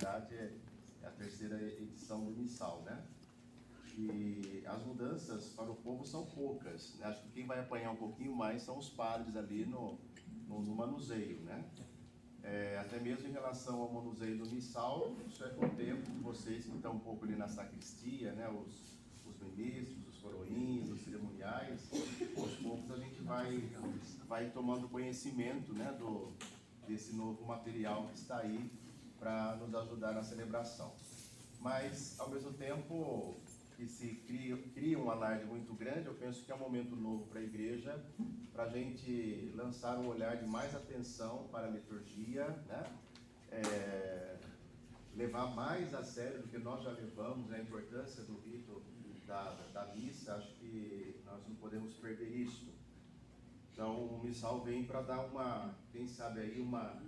verdade, é a terceira edição do Missal, né? E as mudanças para o povo são poucas, né? Acho que quem vai apanhar um pouquinho mais são os padres ali no manuseio, né? Até mesmo em relação ao manuseio do missal, isso é com o tempo, vocês que estão um pouco ali na sacristia, né? Os ministros, os coroinhas, os cerimoniais, aos poucos a gente vai tomando conhecimento, né? Desse novo material que está aí para nos ajudar na celebração. Mas, ao mesmo tempo que se cria um alarde muito grande, eu penso que é um momento novo para a igreja, para a gente lançar um olhar de mais atenção para a liturgia, né? Levar mais a sério do que nós já levamos, né? A importância do rito da missa. Acho que nós não podemos perder isso. Então, o missal vem para dar quem sabe aí, uma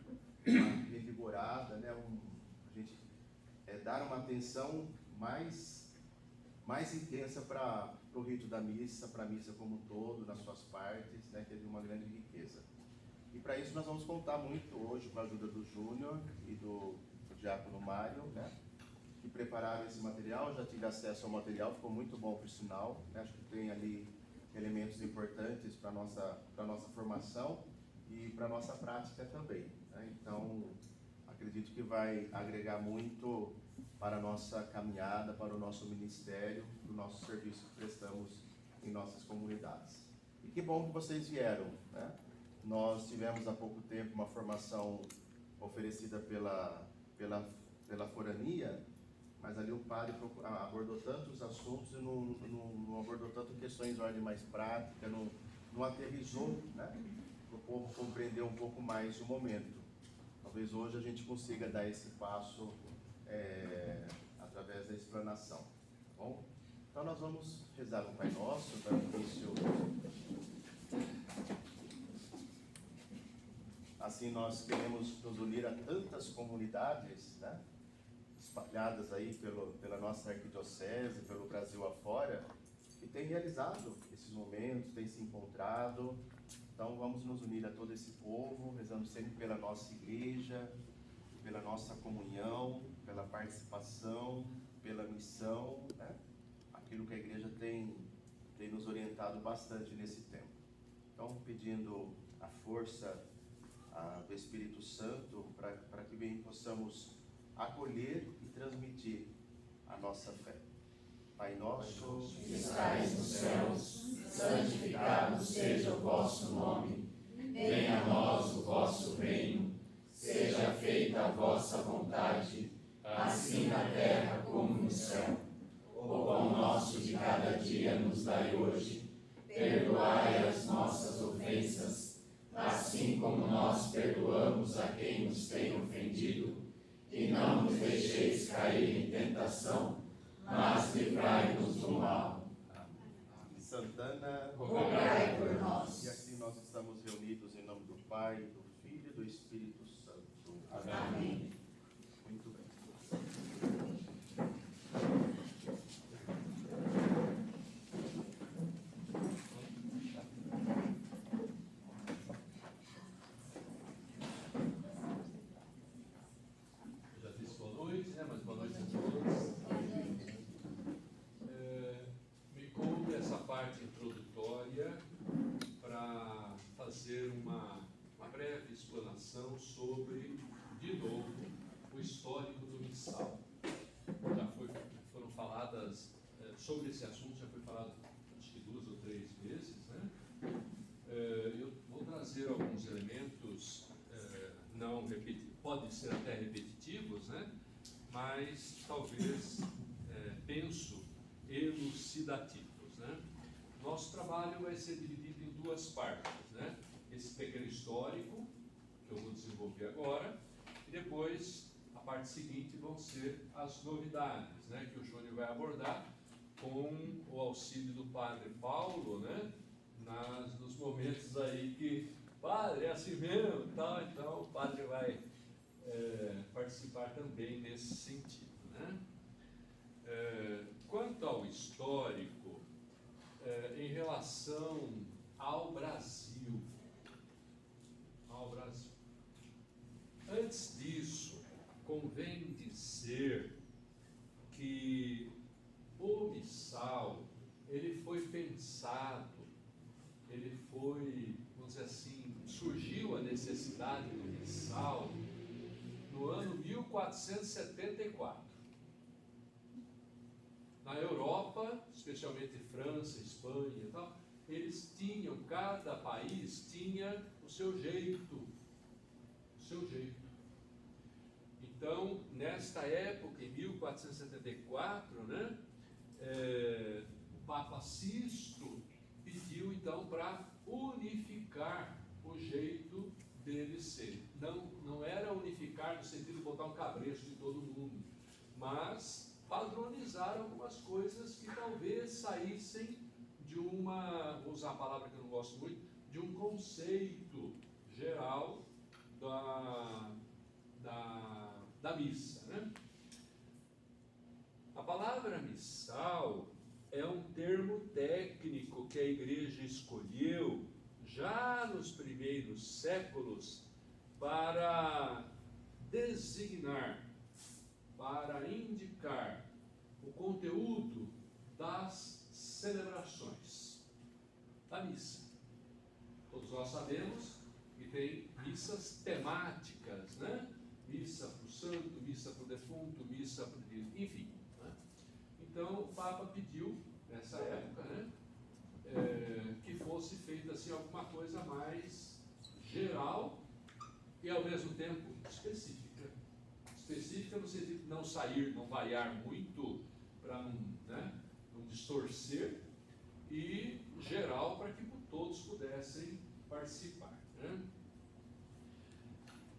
revigorada, né? A gente dar uma atenção mais intensa para o rito da missa, para a missa como um todo, nas suas partes, né, que é de uma grande riqueza. E para isso nós vamos contar muito hoje com a ajuda do Júnior e do Diácono Mário, né, que prepararam esse material. Já tive acesso ao material, ficou muito bom por sinal, né, acho que tem ali elementos importantes para a nossa formação e para a nossa prática também, né? Então, acredito que vai agregar muito para a nossa caminhada, para o nosso ministério, para o nosso serviço que prestamos em nossas comunidades. E que bom que vocês vieram, né? Nós tivemos há pouco tempo uma formação oferecida pela forania, mas ali o padre abordou tantos assuntos e não abordou tanto questões de ordem mais prática, não aterrizou, né? Para o povo compreender um pouco mais o momento. Talvez hoje a gente consiga dar esse passo através da explanação, tá bom? Então nós vamos rezar o Pai Nosso, dar início. Assim nós queremos nos unir a tantas comunidades, né? Espalhadas aí pela nossa arquidiocese, pelo Brasil afora, que tem realizado esses momentos, tem se encontrado. Então vamos nos unir a todo esse povo, rezando sempre pela nossa igreja, pela nossa comunhão, pela participação, pela missão, né? Aquilo que a igreja tem nos orientado bastante nesse tempo. Então, pedindo a força do Espírito Santo para que bem possamos acolher e transmitir a nossa fé. Pai nosso, que estais nos céus, santificado seja o vosso nome. Venha a nós o vosso reino. Seja feita a vossa vontade, assim na terra como no céu. O pão nosso de cada dia nos dai hoje. Perdoai as nossas ofensas, assim como nós perdoamos a quem nos tem ofendido. E não nos deixeis cair em tentação, mas livrai-nos do mal. Santana, rogai por nós. E assim nós estamos reunidos em nome do Pai, do Filho e do Espírito Santo. Amém. Muito bem. Eu já disse boa noite, né? Mas boa noite a todos. Me coube essa parte introdutória para fazer uma breve explanação sobre, de novo, o histórico do missal. Foram faladas, sobre esse assunto já foi falado acho que 2 ou 3 vezes, né? Eu vou trazer alguns elementos, não repetitivos, podem ser até repetitivos, né? Mas talvez, penso, elucidativos, né? Nosso trabalho vai ser dividido em 2 partes, né? Esse pequeno histórico, que eu vou desenvolver agora, e depois, a parte seguinte, vão ser as novidades, né? Que o Júnior vai abordar com o auxílio do Padre Paulo, né? Nos momentos aí que, Padre, é assim mesmo, tal, então o Padre vai participar também nesse sentido, né? Quanto ao histórico, em relação ao Brasil, antes disso, como convém dizer que o missal, ele foi pensado, ele foi, vamos dizer assim, surgiu a necessidade do missal no ano 1474. Na Europa, especialmente França, Espanha e tal, eles tinham, cada país tinha o seu jeito. O seu jeito. Então, nesta época, em 1474, né, o Papa Sisto pediu, então, para unificar o jeito deles ser. Não era unificar no sentido de botar um cabresto em todo mundo, mas padronizar algumas coisas que talvez saíssem de uma, vou usar a palavra que eu não gosto muito, de um conceito geral da missa, né? A palavra missal é um termo técnico que a igreja escolheu já nos primeiros séculos para designar, para indicar o conteúdo das celebrações da missa. Todos nós sabemos que tem missas temáticas, né? Missa para o santo, missa para o defunto, missa para o... enfim. Né? Então o Papa pediu, nessa época, né, que fosse feita assim, alguma coisa mais geral e ao mesmo tempo específica. Específica no sentido de não sair, não variar muito, para não, né, não distorcer, e geral para que todos pudessem participar. Né?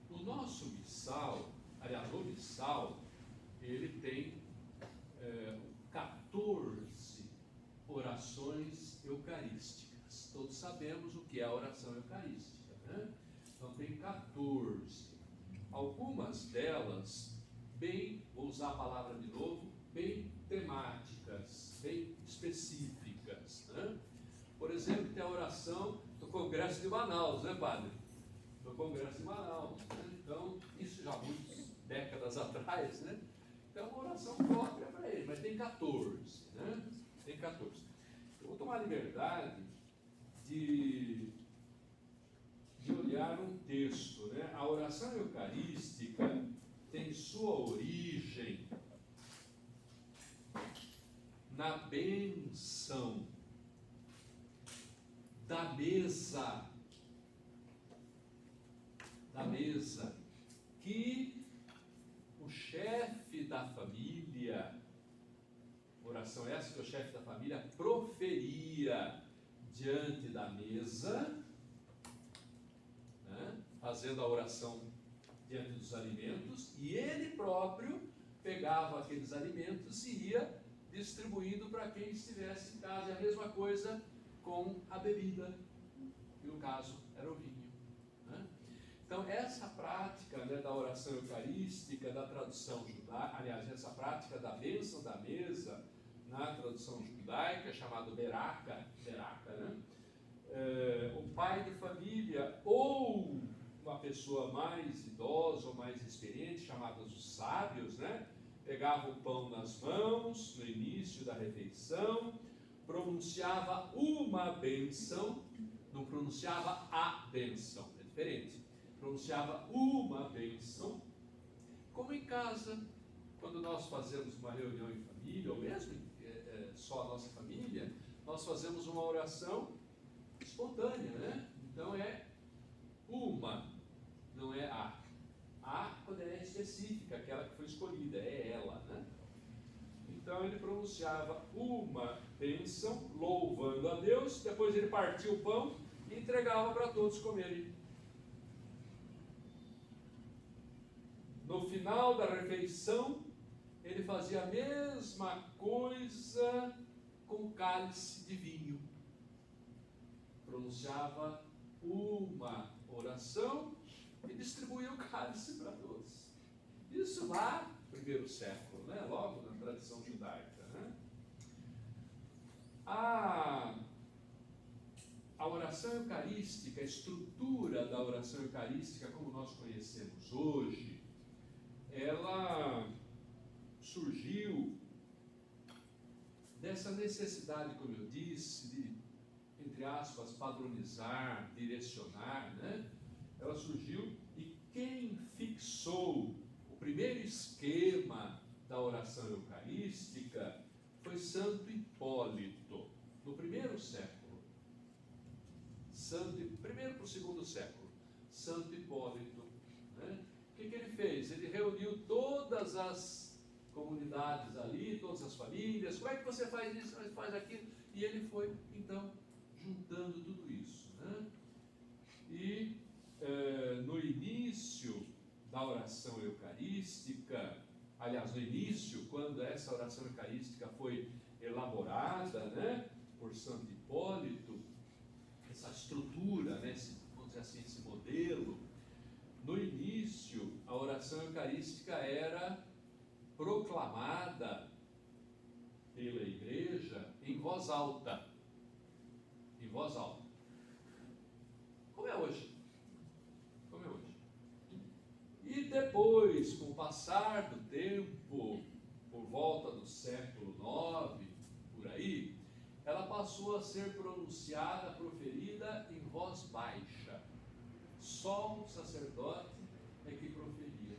O nosso missal, aliás, o missal, ele tem 14 orações eucarísticas. Todos sabemos o que é a oração eucarística, né? Então tem 14. Algumas delas, bem, vou usar a palavra de novo, bem temáticas, bem específicas, né? Por exemplo, tem a oração do Congresso de Manaus, né, padre? Do Congresso de Manaus, né? Então, isso já há muitas décadas atrás, né? Então, uma oração própria para ele, mas tem 14, né? Tem 14. Eu vou tomar a liberdade de olhar um texto, né? A oração eucarística tem sua origem na bênção da mesa, que o chefe da família, oração essa que o chefe da família proferia diante da mesa, né, fazendo a oração diante dos alimentos, e ele próprio pegava aqueles alimentos e ia distribuindo para quem estivesse em casa. E a mesma coisa com a bebida, que no caso era o vinho. Né? Então, essa prática, né, da oração eucarística, da tradução judaica, aliás, essa prática da bênção da mesa, na tradução judaica, chamado beraca, né? O pai de família ou uma pessoa mais idosa ou mais experiente, chamados os sábios, né, pegava o pão nas mãos no início da refeição, pronunciava uma bênção, não pronunciava a bênção, é diferente, pronunciava uma bênção, como em casa, quando nós fazemos uma reunião em família, ou mesmo só a nossa família, nós fazemos uma oração espontânea, né? Então é uma, não é a. A, quando ela é específica, aquela que foi escolhida, é ela, né? Então ele pronunciava uma bênção, louvando a Deus, depois ele partia o pão e entregava para todos comerem. No final da refeição, ele fazia a mesma coisa com cálice de vinho. Pronunciava uma oração e distribuía o cálice para todos. Isso lá no primeiro século, né? Logo na tradição judaica. Né? A oração eucarística, a estrutura da oração eucarística como nós conhecemos hoje, ela surgiu dessa necessidade, como eu disse, de, entre aspas, padronizar, direcionar, né? Ela surgiu, e quem fixou o primeiro esquema da oração eucarística foi Santo Hipólito, no primeiro século. Primeiro para o segundo século, Santo Hipólito, né? O que ele fez? Ele reuniu todas as comunidades ali, todas as famílias. Como é que você faz isso, você faz aquilo? E ele foi, então, juntando tudo isso, né? E no início da oração eucarística, aliás, no início, quando essa oração eucarística foi elaborada, né, por Santo Hipólito, essa estrutura, né, vamos dizer assim, esse modelo, no início, a oração eucarística era proclamada pela igreja em voz alta. Em voz alta. Como é hoje. Como é hoje. E depois, com o passar do tempo, por volta do século IX, por aí, ela passou a ser pronunciada, proferida em voz baixa. Só o sacerdote é que proferia.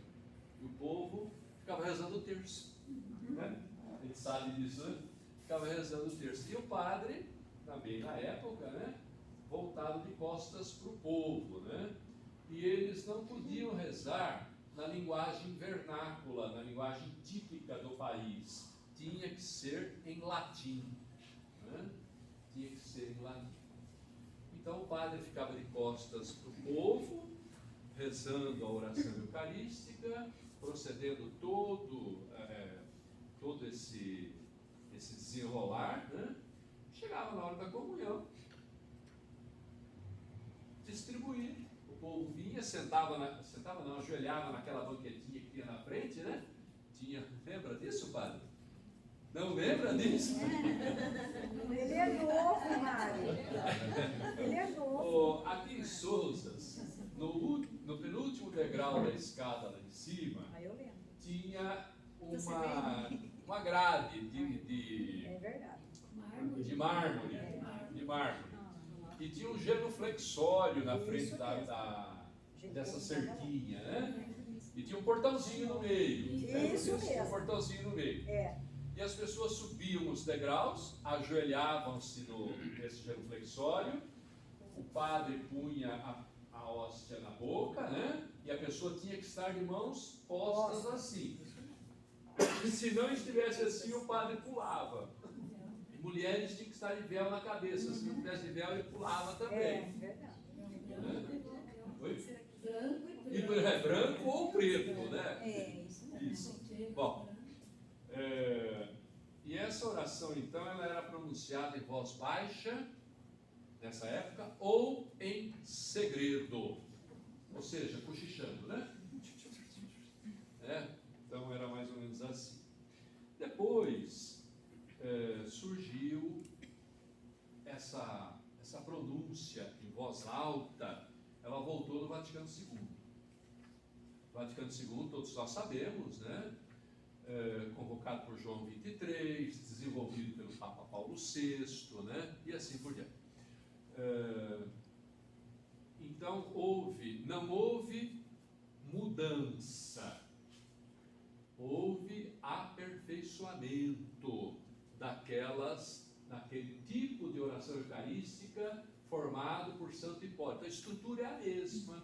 E o povo ficava rezando o terço. Né? A gente sabe disso, né? Ficava rezando o terço. E o padre, também na época, né, voltado de costas para o povo, né? E eles não podiam rezar na linguagem vernácula, na linguagem típica do país. Tinha que ser em latim. Né? Tinha que ser em latim. Então o padre ficava de costas para o povo, rezando a oração eucarística, procedendo todo esse desenrolar, né? Chegava na hora da comunhão, distribuía. O povo vinha, ajoelhava naquela banquetinha que tinha na frente, né? Lembra disso, padre? Não lembra disso? Ele é novo, Mário. Ele é novo. Aqui em Sousas, no penúltimo degrau da escada lá em cima, Eu lembro. tinha uma grade É verdade. de mármore. E tinha um genuflexório na frente dessa cerquinha, né? E tinha um portãozinho no meio. Isso mesmo. Um portãozinho no meio. E as pessoas subiam os degraus, ajoelhavam-se nesse genuflexório, o padre punha a hóstia na boca, né? E a pessoa tinha que estar de mãos postas assim. E se não estivesse assim, o padre pulava. Mulheres tinham que estar de véu na cabeça. Se não tivesse de véu, ele pulava também. É verdade. Oi? Branco ou preto, né? É, isso. Bom, e essa oração, então, ela era pronunciada em voz baixa, nessa época, ou em segredo. Ou seja, cochichando, né? Então, era mais ou menos assim. Depois, surgiu essa pronúncia em voz alta, ela voltou no Vaticano II. Vaticano II, todos nós sabemos, né? Convocado por João XXIII, desenvolvido pelo Papa Paulo VI, né? E assim por diante. Então, não houve mudança, houve aperfeiçoamento daquele tipo de oração eucarística formado por Santo Hipólito. A estrutura é a mesma.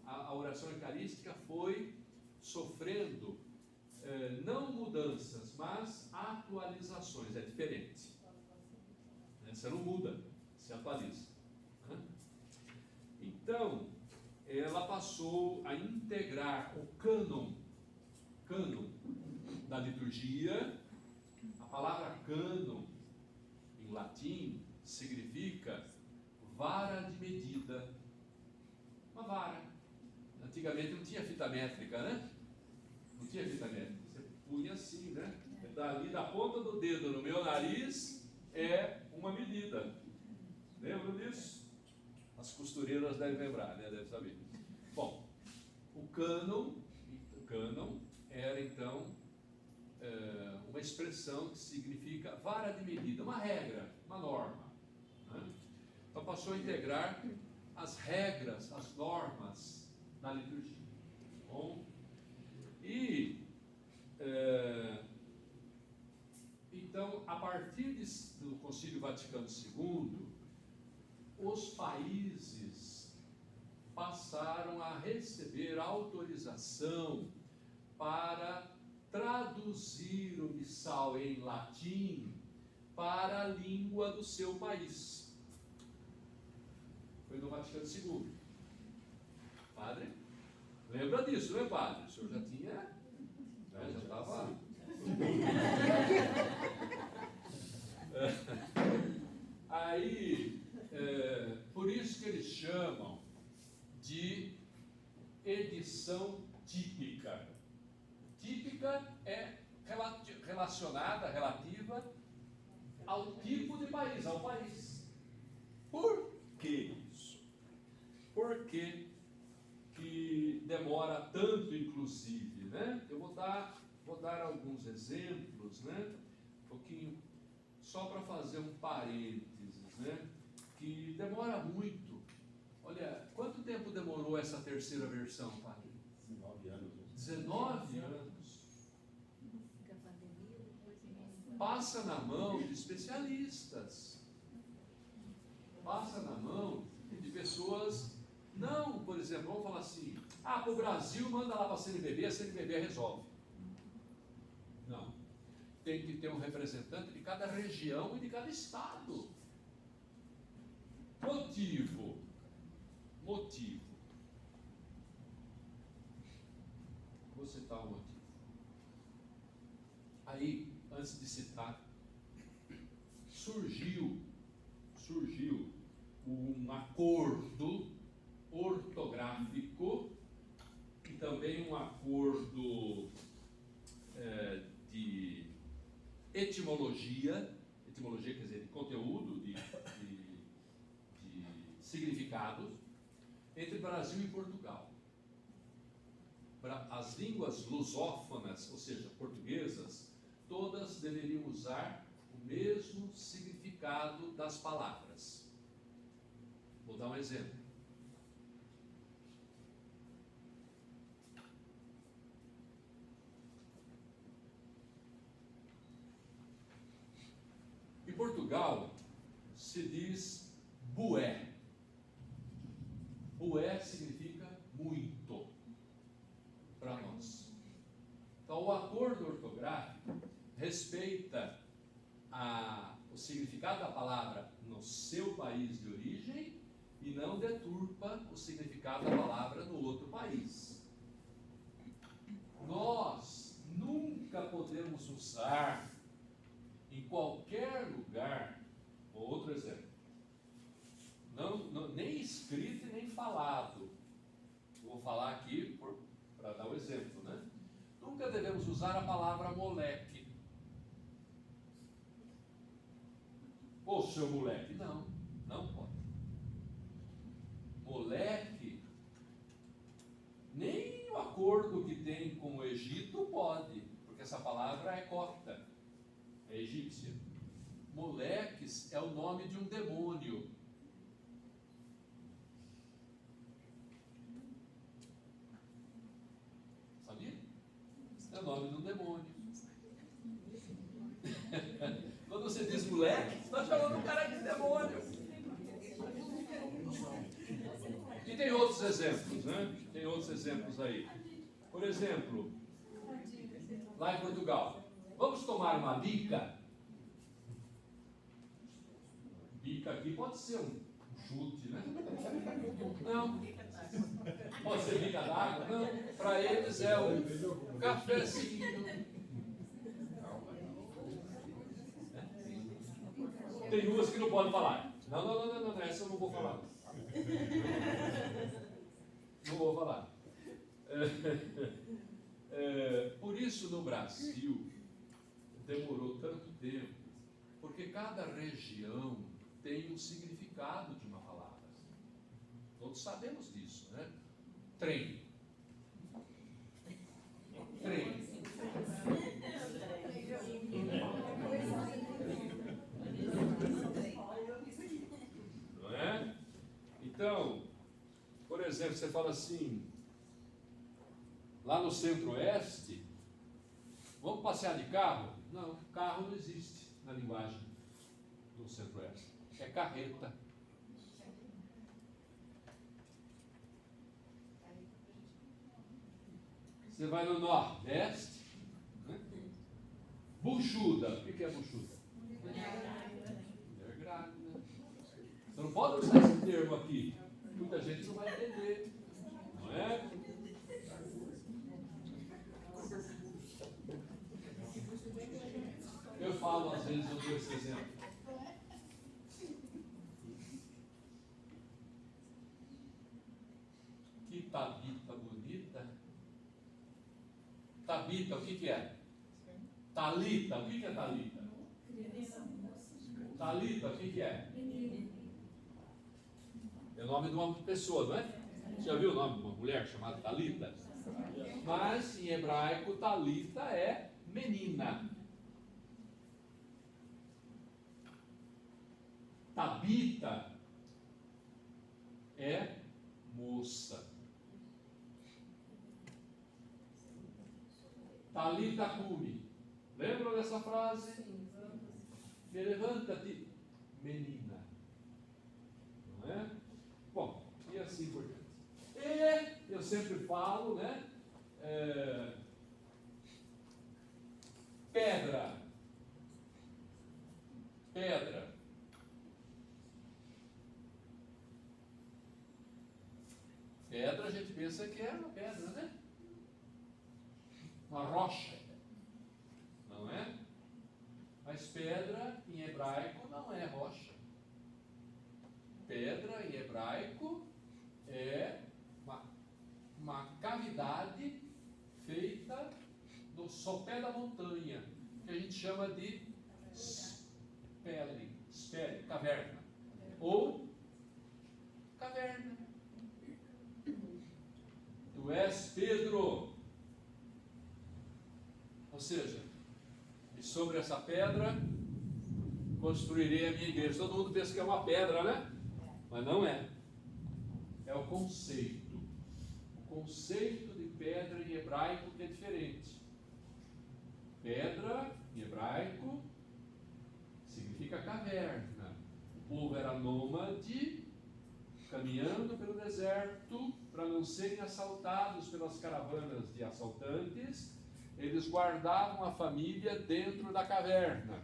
A oração eucarística foi sofrendo não mudanças, mas atualizações. É diferente. Você não muda, se atualiza. Então, ela passou a integrar o cânon da liturgia. A palavra cânon, em latim, significa vara de medida. Uma vara. Antigamente não tinha fita métrica, né? Não tinha fita métrica. Você punha assim, né? Dali da ponta do dedo no meu nariz é uma medida. Lembra disso? As costureiras devem lembrar, né? Devem saber. Bom, o cânon, expressão que significa vara de medida, uma regra, uma norma, né? Então passou a integrar as regras, as normas na liturgia. Bom, e então, a partir do Concílio Vaticano II, os países passaram a receber autorização para traduzir o missal em latim para a língua do seu país. Foi no Vaticano II. Padre? Lembra disso, não é, padre? O senhor já tinha, né? Já estava. Aí, por isso que eles chamam de edição típica. Típica é relacionada, relativa ao tipo de país, ao país. Por que isso? Por que demora tanto, inclusive, né? Eu vou dar alguns exemplos, né? Um pouquinho, só para fazer um parênteses, né? Que demora muito. Olha, quanto tempo demorou essa terceira versão, padre? 19 anos. 19 anos. Passa na mão de especialistas. Passa na mão de pessoas. Não, por exemplo, vamos falar assim: para o Brasil, manda lá para a CNBB resolve. Não. Tem que ter um representante de cada região e de cada estado. Motivo. Vou citar o motivo. Aí, antes de citar, surgiu um acordo ortográfico e também um acordo de etimologia quer dizer, de conteúdo, de significados, entre Brasil e Portugal. As línguas lusófonas, ou seja, portuguesas, todas deveriam usar o mesmo significado das palavras. Vou dar um exemplo. Em Portugal, se diz bué. Bué significa muito para nós. Então, o acordo ortográfico respeita o significado da palavra no seu país de origem e não deturpa o significado da palavra no outro país. Nós nunca podemos usar em qualquer lugar, outro exemplo, nem escrito e nem falado. Vou falar aqui para dar um exemplo, né? Nunca devemos usar a palavra moleque. Ô, seu moleque, não pode. Moleque, nem o acordo que tem com o Egito pode, porque essa palavra é copta, é egípcia. Moleques é o nome de um demônio. Sabia? É o nome de um demônio. Quando você diz moleque, você está chamando um cara de demônio. E tem outros exemplos, né? Tem outros exemplos aí. Por exemplo, lá em Portugal, vamos tomar uma bica? Bica aqui pode ser um chute, né? Não. Pode ser bica d'água? Não. Para eles é um cafezinho. Tem duas que não podem falar. Não, essa eu não vou falar. Não vou falar. Por isso no Brasil demorou tanto tempo, porque cada região tem um significado de uma palavra. Todos sabemos disso, né? Trem. exemplo, você fala assim, lá no Centro-Oeste, vamos passear de carro? Não, carro não existe na linguagem do Centro-Oeste. É carreta. Você vai no Nordeste, né? Buchuda. O que é buchuda? Mulher grávida. Você não pode usar esse termo aqui. Muita gente não vai entender. Não é? Eu falo, às vezes, eu dou esse exemplo. Que Tabita bonita. Tabita, o que é? Talita, o que é Talita? Talita, o que é? É o nome de uma pessoa, não é? Você já viu o nome de uma mulher chamada Talita? Mas em hebraico, Talita é menina. Tabita é moça. Talita cumi. Lembram dessa frase? Levanta-te, menina. Não é? Bom, e assim por diante. E eu sempre falo, né? Pedra. Pedra. Pedra, a gente pensa que é uma pedra, né? Uma rocha. Não é? Mas pedra em hebraico não é rocha. Pedra em hebraico é uma cavidade feita no sopé da montanha, que a gente chama de spele, caverna. Ou caverna. Tu és Pedro. Ou seja, e sobre essa pedra construirei a minha igreja. Todo mundo pensa que é uma pedra, né? Mas não é. É o conceito. O conceito de pedra em hebraico que é diferente. Pedra em hebraico significa caverna. O povo era nômade, caminhando pelo deserto para não serem assaltados pelas caravanas de assaltantes. Eles guardavam a família dentro da caverna.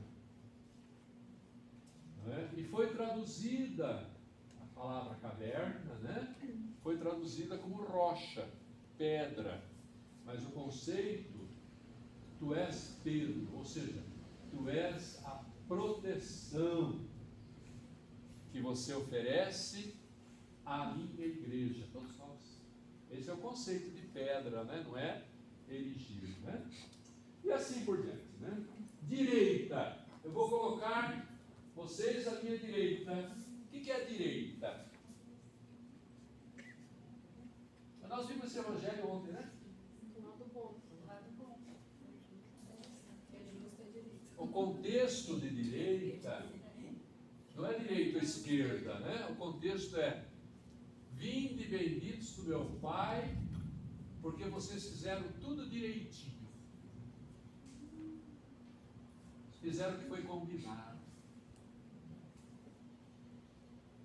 E foi traduzida a palavra caverna, né? Foi traduzida como rocha, pedra. Mas o conceito, tu és Pedro, ou seja, tu és a proteção que você oferece à minha igreja, todos nós. Esse é o conceito de pedra, né? Não é erigir, né? E assim por diante, né? Direita, eu vou colocar vocês à minha direita. O que é direita? Nós vimos esse evangelho ontem, né? O contexto de direita não é direita ou esquerda, né? O contexto é: vinde benditos do meu Pai, porque vocês fizeram tudo direitinho. Fizeram o que foi combinado.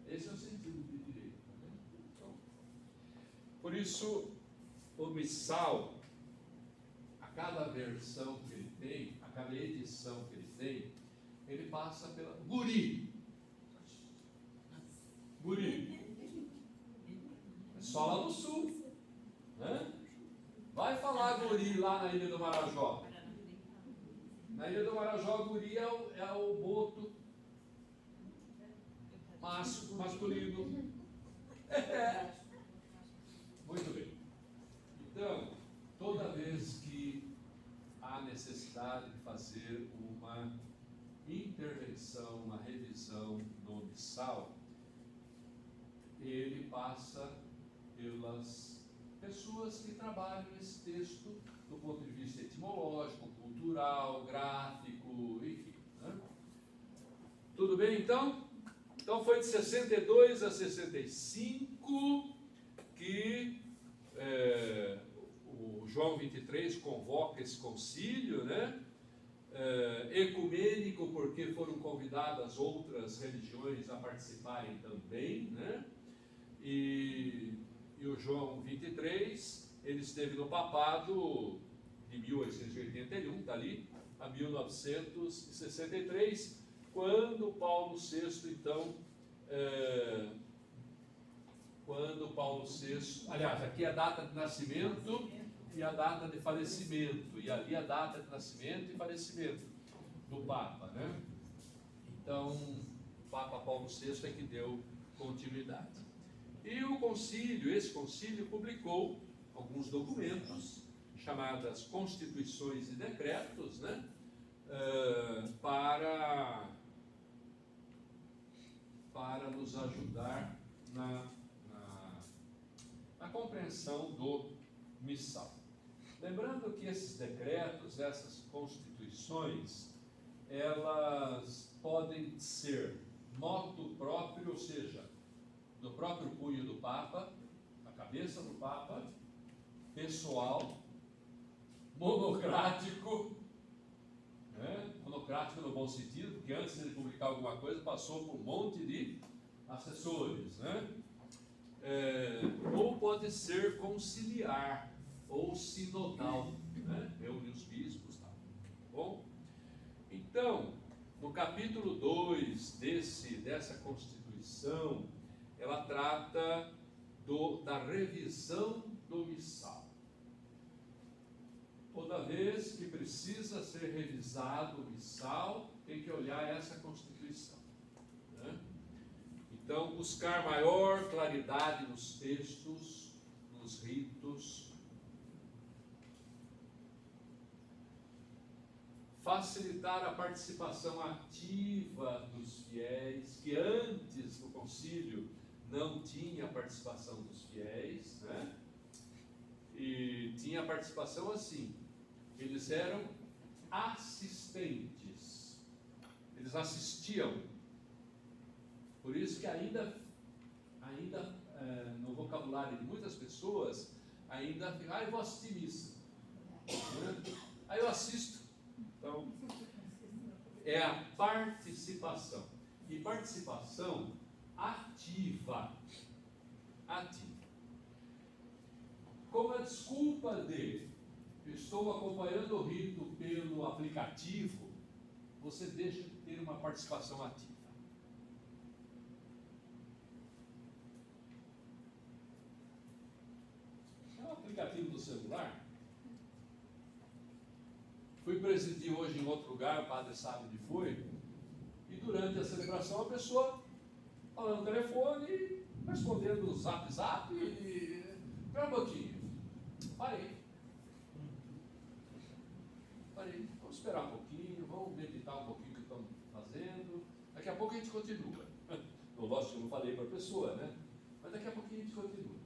Esse é o sentido de direita. Né? Então, por isso, o missal, a cada versão que ele tem, a cada edição que ele tem, ele passa pela Guri. É só lá no sul. Né? Vai falar Guri lá na Ilha do Marajó. Na Ilha do Marajó, Guri é o boto masculino. Muito bem. Então, toda vez que há necessidade de fazer uma intervenção, uma revisão no missal, ele passa pelas pessoas que trabalham esse texto do ponto de vista etimológico, cultural, gráfico, enfim. Né? Tudo bem, então? Então foi de 62 a 65 que João 23 convoca esse concílio, né? Ecumênico, porque foram convidadas outras religiões a participarem também, né? E o João 23, ele esteve no papado de 1881, dali a 1963, quando Paulo VI, então, aliás, aqui é a data de nascimento e a data de falecimento, e ali a data de nascimento e falecimento do Papa, né? Então, o Papa Paulo VI é que deu continuidade. E esse concílio publicou alguns documentos, chamadas Constituições e Decretos, né? Para nos ajudar na compreensão do missal. Lembrando que esses decretos, essas constituições, elas podem ser motu próprio, ou seja, do próprio punho do Papa, a cabeça do Papa, pessoal, monocrático, né? Monocrático no bom sentido, porque antes de ele publicar alguma coisa, passou por um monte de assessores, né? Ou pode ser conciliar, ou sinodal, né? Reúne os bispos, tá bom? Então, no capítulo 2 dessa Constituição, ela trata da revisão do missal. Toda vez que precisa ser revisado o missal, tem que olhar essa Constituição, né? Então, buscar maior claridade nos textos, nos ritos, facilitar a participação ativa dos fiéis, que antes do concílio não tinha participação dos fiéis, né? E tinha a participação assim, eles eram assistentes, eles assistiam. Por isso que ainda no vocabulário de muitas pessoas, ainda fica, eu vou assistir missa, né? Aí eu assisto. Então, é a participação. E participação ativa. Como a desculpa de estou acompanhando o rito pelo aplicativo, você deixa de ter uma participação ativa. É um aplicativo do celular. Fui presidir hoje em outro lugar, o padre sabe onde foi, e durante a celebração a pessoa falando no telefone, respondendo o zap, espera um pouquinho, parei, vamos esperar um pouquinho, vamos meditar um pouquinho o que estamos fazendo, daqui a pouco a gente continua. Lógico que eu não falei para a pessoa, né? Mas daqui a pouquinho a gente continua.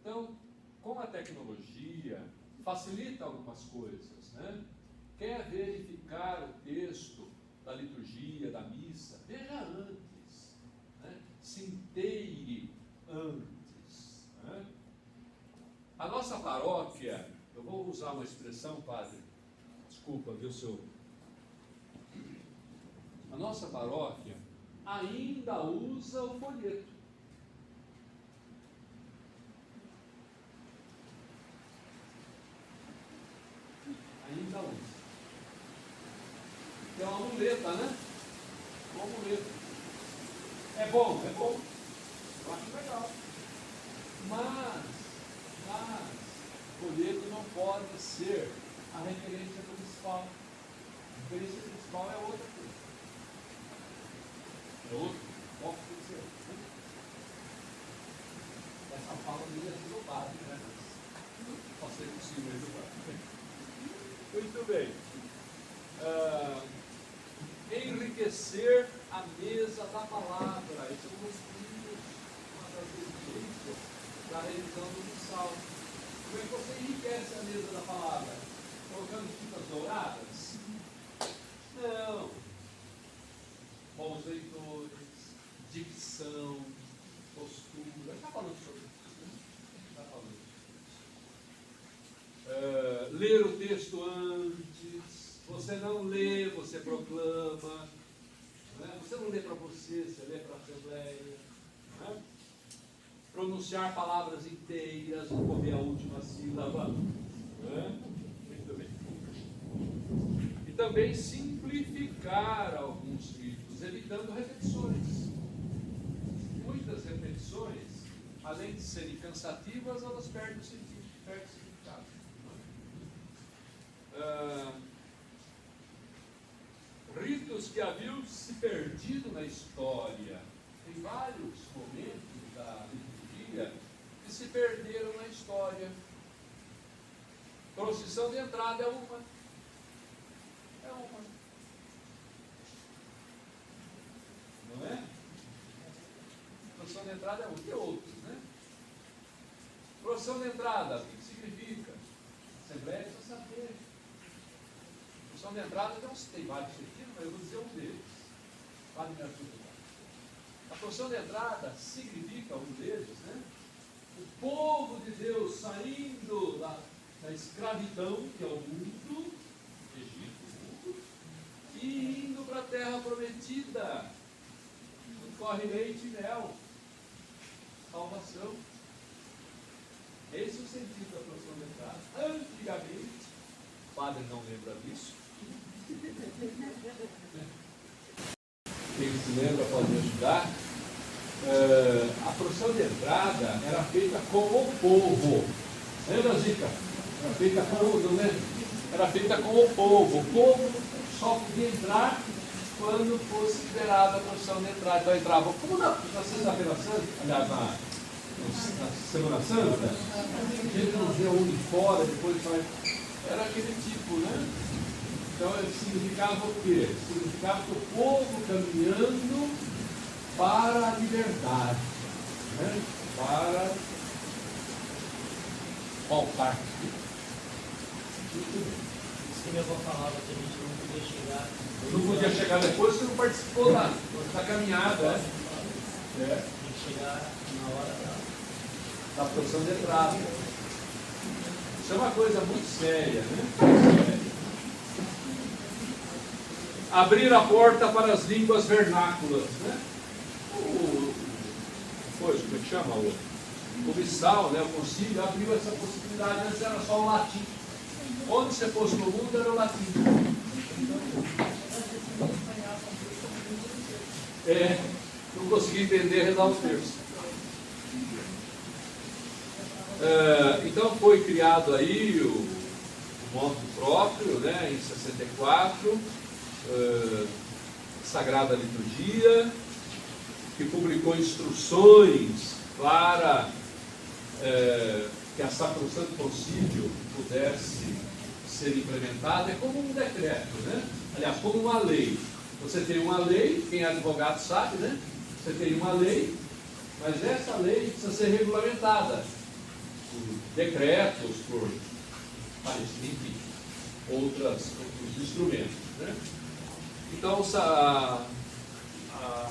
Então, com a tecnologia, facilita algumas coisas, né? Quer verificar o texto da liturgia, da missa, veja antes, né? Se inteire antes, né? A nossa paróquia, eu vou usar uma expressão, padre, desculpa, viu, senhor? A nossa paróquia ainda usa o folheto. Ainda usa. É uma muleta, né? Uma muleta. É bom. Eu acho legal. Mas, o folheto não pode ser a referência principal. A referência principal é outra coisa. É outro. Foco tem que ser outro. Essa fala dele é do padre, né? Pode ser possível do padre. Muito bem. Enriquecer a mesa da palavra. Esse é uma das exigências da revisão do missal. Como é que você enriquece a mesa da palavra? Colocando fitas douradas? Não. Bons leitores, dicção, postura. Está falando sobre isso, né? Está falando sobre isso. ler o texto antes. Você não lê, você proclama. Né? Você não lê para você lê para a Assembleia. Né? Pronunciar palavras inteiras, não comer a última sílaba. Né? Muito bem. E também simplificar alguns ritos, evitando repetições. Muitas repetições, além de serem cansativas, elas perdem o significado. Ritos que haviam se perdido na história. Tem vários momentos da liturgia que se perderam na história. Procissão de entrada é uma. É uma. Não é? Procissão de entrada é uma. Tem outros, né? Procissão de entrada, o que significa? Assembleia precisa saber. Procissão de entrada tem vários sentidos, mas eu vou dizer um deles. Vale me ajudar. A procissão de entrada significa um deles, né? O povo de Deus saindo da escravidão, que é o mundo, Egito, e indo para a terra prometida. Corre leite e mel. Salvação. Esse é o sentido da procissão de entrada. Antigamente, o padre não lembra disso. Quem se lembra pode me ajudar. A procissão de entrada era feita com o povo. Lembra, Zica? Era feita com o, não lembra? Era feita com o povo. O povo só podia entrar quando fosse liberada a procissão de entrada. Então entrava, como na Sexta-feira Santa, aliás, na Semana Santa, a gente não vê um de fora, depois vai. Era aquele tipo, né? Então significava o quê? Significava que o povo caminhando para a liberdade, né? Para o altar. Muito bem. Isso que minha avó falava, que a gente não podia chegar. Não podia chegar depois, você não participou da caminhada, né? Tem que chegar na hora Da procissão de entrada. Isso é uma coisa muito séria, né? Abrir a porta para as línguas vernáculas, né? Como é que chama? O missal, né? O concílio abriu essa possibilidade, antes era só o latim. Onde você fosse no mundo era o latim. Não consegui entender, rezar o terço. Então foi criado aí o modo próprio, né, em 64, Sagrada Liturgia, que publicou instruções para que a Sacrosanto Concílio pudesse ser implementada. É como um decreto, né? Aliás, como uma lei. Você tem uma lei, quem é advogado sabe, né? Você tem uma lei, mas essa lei precisa ser regulamentada por decretos, por enfim, outros instrumentos, né? Então, a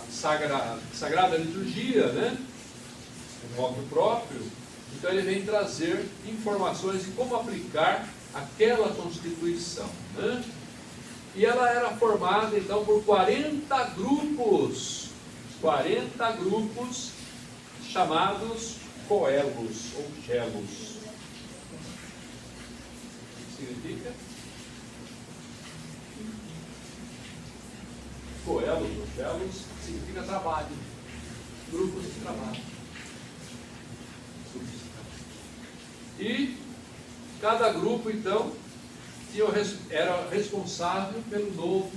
Sagrada Liturgia, né? O modo próprio, então ele vem trazer informações de como aplicar aquela Constituição, né? E ela era formada então por 40 grupos chamados coelos ou chelos. O que significa? Coelos ou chelos significa trabalho, grupos de trabalho. E cada grupo então era responsável pelo novo,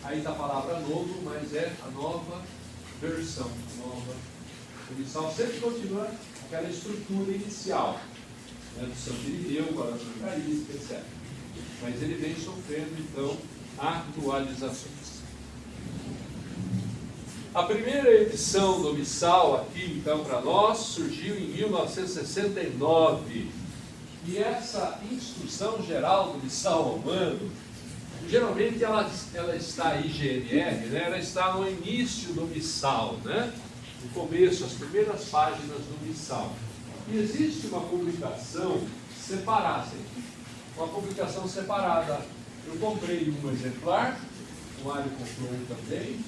aí da palavra novo, mas é a nova versão, o missal sempre continua aquela estrutura inicial, né, do Santo Irineu, agora do Eucarístico, etc. Mas ele vem sofrendo então atualizações. A primeira edição do missal aqui então para nós surgiu em 1969. E essa instrução geral do missal romano, geralmente ela está aí, GNR, né? Ela está no início do missal, né? No começo, as primeiras páginas do missal. E existe uma publicação separada. uma publicação separada. Eu comprei um exemplar, o Mário comprou um também.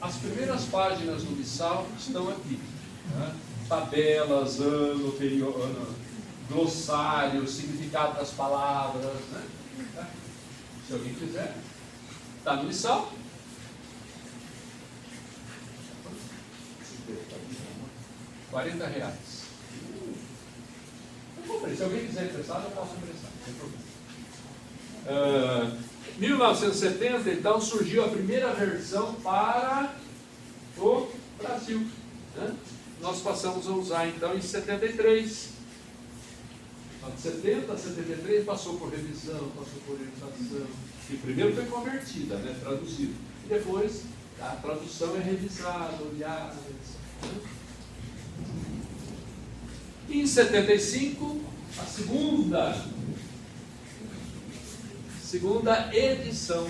As primeiras páginas do missal estão aqui. Né? Tabelas, ano, período, glossário, significado das palavras. Né? Se alguém quiser, está no missal. R$40. Eu comprei. Se alguém quiser emprestar, eu posso emprestar. Sem problema. 1970, então, surgiu a primeira versão para o Brasil. Né? Nós passamos a usar, então, em 73. De 70 a 73 passou por revisão, passou por orientação. E primeiro foi convertida, né? Traduzida. E depois a tradução é revisada, olhada. Né? E em 75, a segunda edição,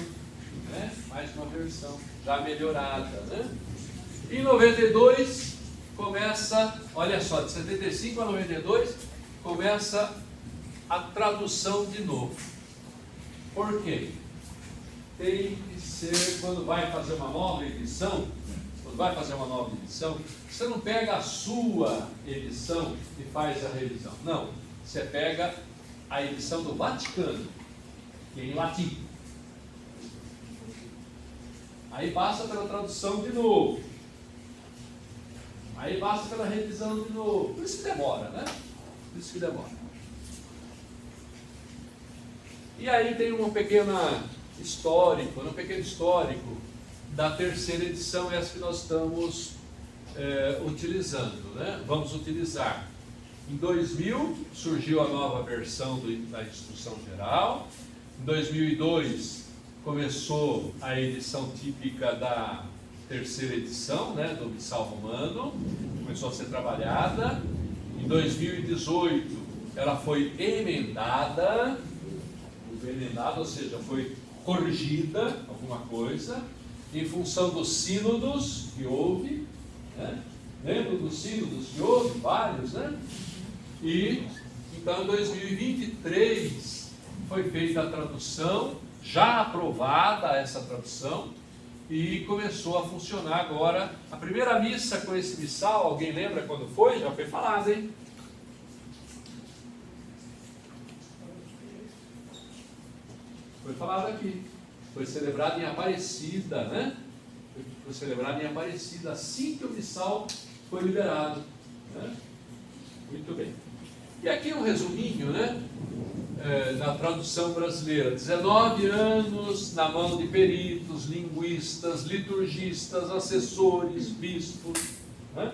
né? Mais uma versão já melhorada. Né? Em 92 começa, olha só, de 75 a 92 começa a tradução de novo. Por quê? Tem que ser, quando vai fazer uma nova edição, você não pega a sua edição e faz a revisão. Não, você pega a edição do Vaticano, que é em latim. Aí passa pela tradução de novo. Aí passa pela revisão de novo. Por isso que demora, né? Por isso que demora. E aí tem um pequeno histórico da terceira edição, essa que nós estamos utilizando, né? Vamos utilizar. Em 2000 surgiu a nova versão da Instrução Geral. Em 2002 começou a edição típica da terceira edição, né, do Missal Romano, começou a ser trabalhada. Em 2018 ela foi emendada, ou seja, foi corrigida alguma coisa, em função dos sínodos que houve, né? Lembra dos sínodos que houve? Vários, né? E então em 2023 foi feita a tradução, já aprovada essa tradução, e começou a funcionar agora. A primeira missa com esse missal, alguém lembra quando foi? Já foi falado, hein? Foi falado aqui. Foi celebrado em Aparecida, né? Foi celebrado em Aparecida, assim que o missal foi liberado. Né? Muito bem. E aqui um resuminho, né? Na tradução brasileira. 19 anos na mão de peritos, linguistas, liturgistas, assessores, bispos. Né?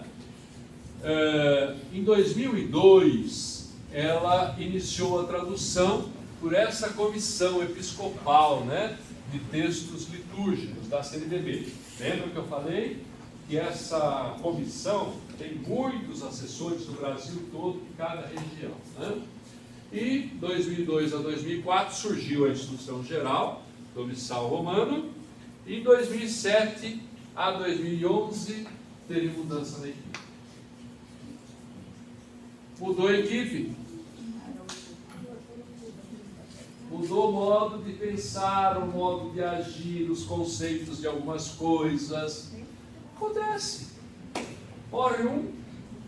Em 2002, ela iniciou a tradução por essa comissão episcopal, né, de textos litúrgicos da CNBB. Lembra que eu falei que essa comissão tem muitos assessores do Brasil todo, em cada região. Né? E 2002 a 2004 surgiu a Instrução Geral do Missal Romano. E em 2007 a 2011 teve mudança na equipe. Mudou a equipe? Mudou o modo de pensar, o modo de agir, os conceitos de algumas coisas. Acontece. Morre um,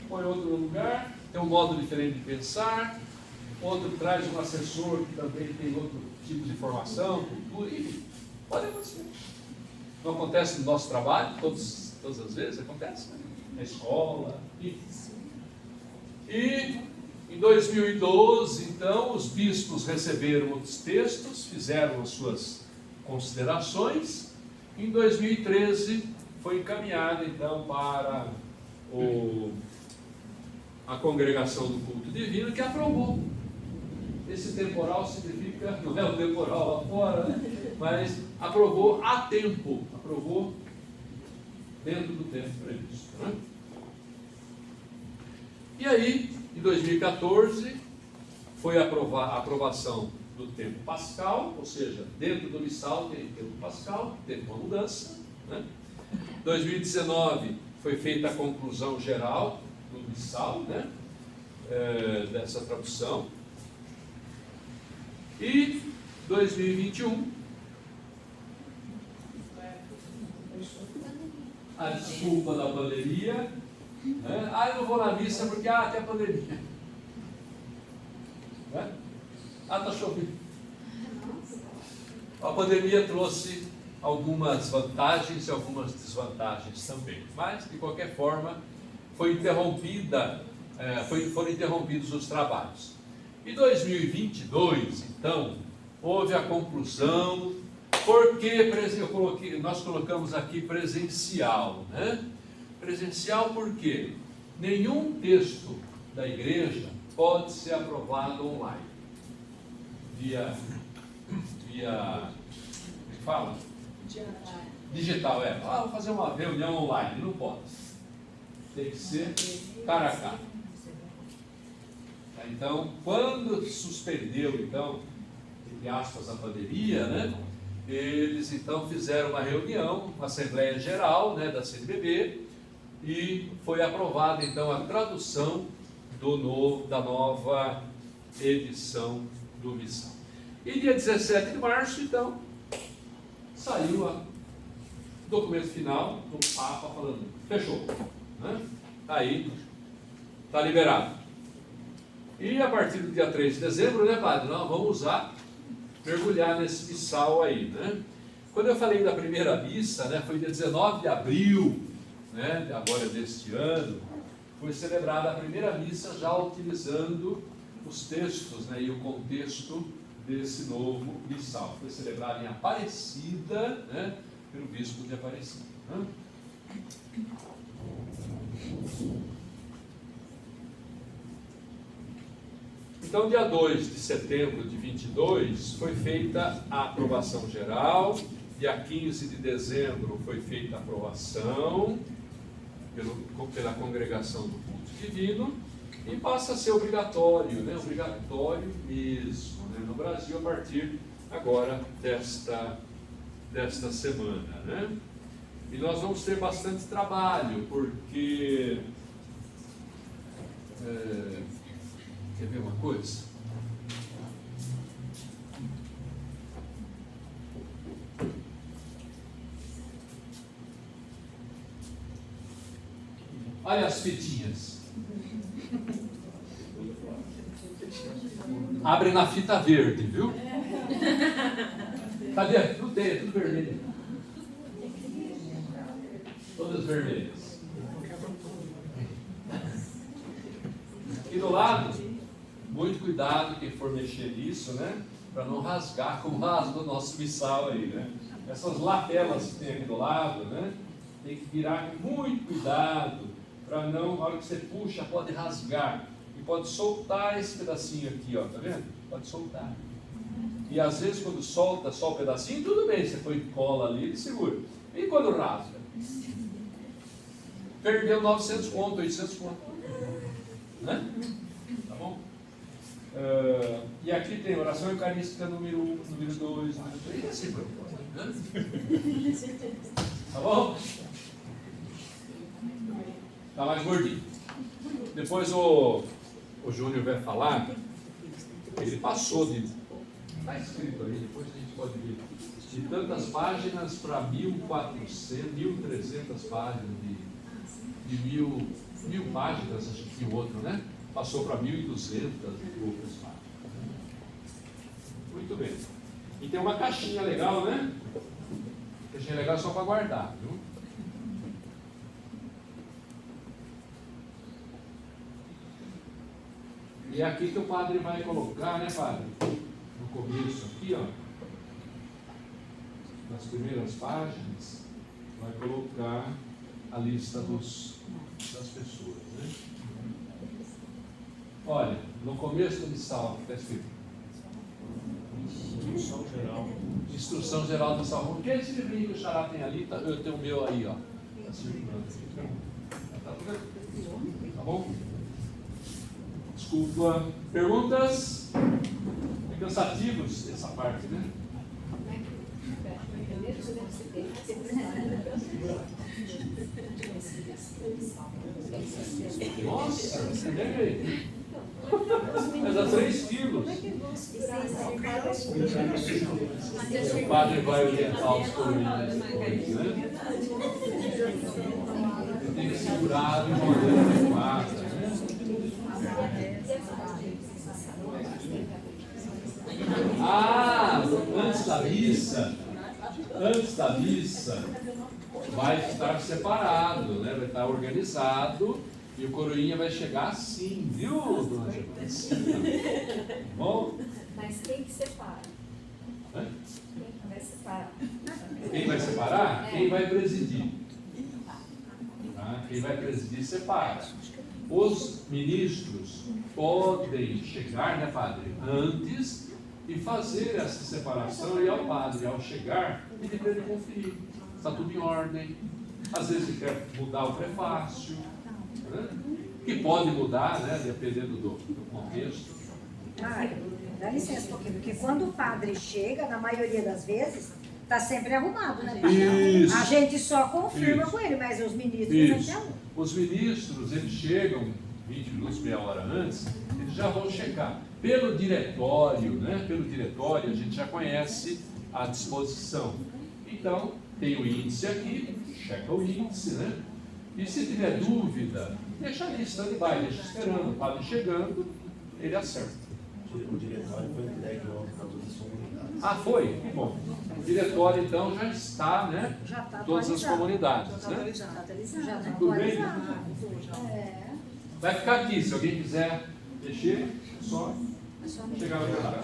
põe outro no lugar, tem um modo diferente de pensar, outro traz um assessor que também tem outro tipo de formação, cultura, enfim, pode acontecer. Não acontece no nosso trabalho, todas as vezes acontece, né? Na escola, enfim. E em 2012, então, os bispos receberam os textos, fizeram as suas considerações. Em 2013, foi encaminhado, então, para a congregação do culto divino, que aprovou. Esse temporal significa, não é o temporal lá fora, né? Mas aprovou a tempo, aprovou dentro do tempo previsto. Né? E aí, em 2014, foi a aprovação do tempo pascal, ou seja, dentro do missal tem tempo pascal, teve uma mudança. Né? 2019 foi feita a conclusão geral do missal, né? Dessa tradução. E 2021, a desculpa da pandemia, né? Ah, eu não vou na missa porque tem a pandemia. Né? Está chovendo. A pandemia trouxe algumas vantagens e algumas desvantagens também, mas de qualquer forma foram interrompidos os trabalhos. Em 2022, então, houve a conclusão, porque nós colocamos aqui presencial, né? Presencial porque nenhum texto da igreja pode ser aprovado online, via como é que fala? Digital, vou fazer uma reunião online, não pode. Tem que ser cara a cara. Então, quando suspendeu, então, entre aspas, a pandemia, né? Eles então fizeram uma reunião, uma Assembleia Geral, né, da CNBB, e foi aprovada então a tradução da nova edição do Missal. E dia 17 de março, então, saiu o documento final do Papa falando, fechou, né? Aí, está liberado. E a partir do dia 3 de dezembro, né, padre, nós vamos mergulhar nesse missal aí, né? Quando eu falei da primeira missa, né, foi dia 19 de abril, né, agora deste ano, foi celebrada a primeira missa já utilizando os textos, né, e o contexto desse novo missal. Foi celebrada em Aparecida, né, pelo bispo de Aparecida. Né? Então, dia 2 de setembro de 22, foi feita a aprovação geral, dia 15 de dezembro foi feita a aprovação pela congregação do culto divino, e passa a ser obrigatório, né? Obrigatório mesmo, né? No Brasil, a partir agora desta semana, né? E nós vamos ter bastante trabalho, porque quer ver uma coisa? Olha as fitinhas. Abre na fita verde, viu? Cadê? Não tem, é tudo vermelho. Todas vermelhas. E do lado, muito cuidado quem for mexer nisso, né? Para não rasgar como rasga o nosso missal aí, né? Essas lapelas que tem aqui do lado, né? Tem que virar com muito cuidado, para não, na hora que você puxa, pode rasgar. E pode soltar esse pedacinho aqui, ó, tá vendo? Pode soltar. E às vezes quando solta só o pedacinho, tudo bem, você põe cola ali e segura. E quando rasga? Perdeu 900 conto, 800 conto. Né? Tá bom? E aqui tem oração eucarística número 1, número 2, número 3, e assim por aí. Tá bom? Tá mais gordinho. Depois o Júnior vai falar, ele passou de... Está escrito aí, depois a gente pode ver. De tantas páginas para 1.400, 1.300 páginas, de 1.000 páginas, acho que o outro, né? Passou para 1.200 e poucas páginas. Muito bem. E tem uma caixinha legal, né? Caixinha legal só para guardar, viu? E é aqui que o padre vai colocar, né, padre? No começo aqui, ó. Nas primeiras páginas, vai colocar a lista das pessoas, né? Olha, no começo do missal, está escrito Instrução geral. Instrução geral do missal. Por que esse livrinho que o Xará tem ali? Eu tenho o meu aí, ó. Está circulando aqui. Tá bom? Desculpa. Perguntas? É cansativos essa parte, né? Nossa, você deve aí. Pesa 3 quilos. Como é que vão segurar essa O padre vai orientar os coroinhas depois, né? Tem que segurar de maneira adequada, né? Ah, antes da missa, vai estar separado, né? Vai estar organizado e o coroinha vai chegar assim, viu, dona Giovana? Assim, bom? Mas quem que separa? Hã? Quem vai separar? Quem vai separar? Quem vai presidir. Tá? Quem vai presidir separa. Os ministros podem chegar, né, padre, antes e fazer essa separação e ao padre, ao chegar, pedir para ele conferir. Está tudo em ordem. Às vezes ele quer mudar o prefácio, né? Que pode mudar, né, dependendo do contexto. Dá licença um pouquinho, porque quando o padre chega, na maioria das vezes, está sempre arrumado, né? Isso. A gente só confirma Isso. com ele, mas os ministros Isso. até não. Os ministros, eles chegam 20 minutos, meia hora antes, eles já vão checar. Pelo diretório, né? Pelo diretório, a gente já conhece a disposição. Então, tem o índice aqui, checa o índice, né? E se tiver dúvida, deixa ali, stand-by, deixa esperando. O padre chegando, ele acerta. O diretório foi entregue ontem para todas as comunidades. Ah, foi? Que bom. O diretório, então, já está, né? Já está Todas as comunidades, né? Já está atualizado. Tudo bem? É. Vai ficar aqui, se alguém quiser mexer, é só chegar no lugar.